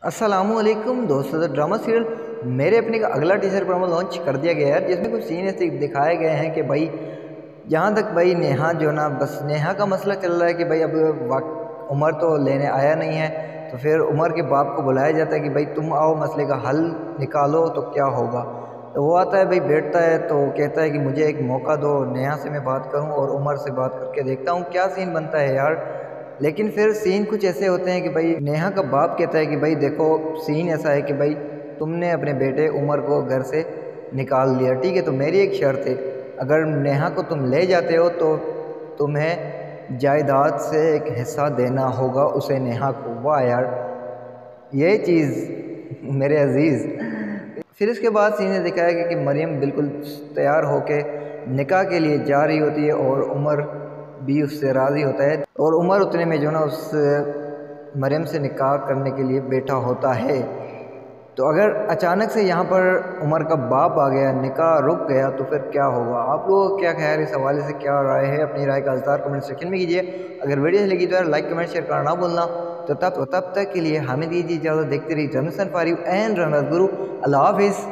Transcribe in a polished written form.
अस्सलामुअलैकुम दोस्तों, तो ड्रामा सीरियल मेरे अपने का अगला टीजर प्रोमो लॉन्च कर दिया गया है, जिसमें कुछ सीन ऐसे दिखाए गए हैं कि भाई जहाँ तक भाई नेहा जो ना बस नेहा का मसला चल रहा है कि भाई अब उमर तो लेने आया नहीं है, तो फिर उमर के बाप को बुलाया जाता है कि भाई तुम आओ मसले का हल निकालो तो क्या होगा। तो वो आता है भाई, बैठता है तो कहता है कि मुझे एक मौका दो, नेहा से मैं बात करूं और उमर से बात करके देखता हूं क्या सीन बनता है यार। लेकिन फिर सीन कुछ ऐसे होते हैं कि भाई नेहा का बाप कहता है कि भाई देखो सीन ऐसा है कि भाई तुमने अपने बेटे उमर को घर से निकाल दिया, ठीक है, तो मेरी एक शर्त है, अगर नेहा को तुम ले जाते हो तो तुम्हें जायदाद से एक हिस्सा देना होगा उसे, नेहा को। वाह यार, ये चीज़ मेरे अजीज़। फिर इसके बाद सीन दिखाया गया कि मरियम बिल्कुल तैयार होके निकाह के लिए जा रही होती है और उमर भी उससे राज़ी होता है, और उमर उतने में जो ना उस मरियम से निकाह करने के लिए बैठा होता है। तो अगर अचानक से यहाँ पर उमर का बाप आ गया, निकाह रुक गया, तो फिर क्या होगा? आप लोगों को क्या ख्याल है, इस हवाले से क्या राय है? अपनी राय का इज़हार कमेंट सेक्शन में कीजिए। अगर वीडियो अच्छी लगी तो यार लाइक कमेंट शेयर करना ना भूलना। तो तब तक के लिए हमें दीजिए इजाज़त। देखते रहिए Johnson for you and run गुरु। अल्लाह हाफिज़।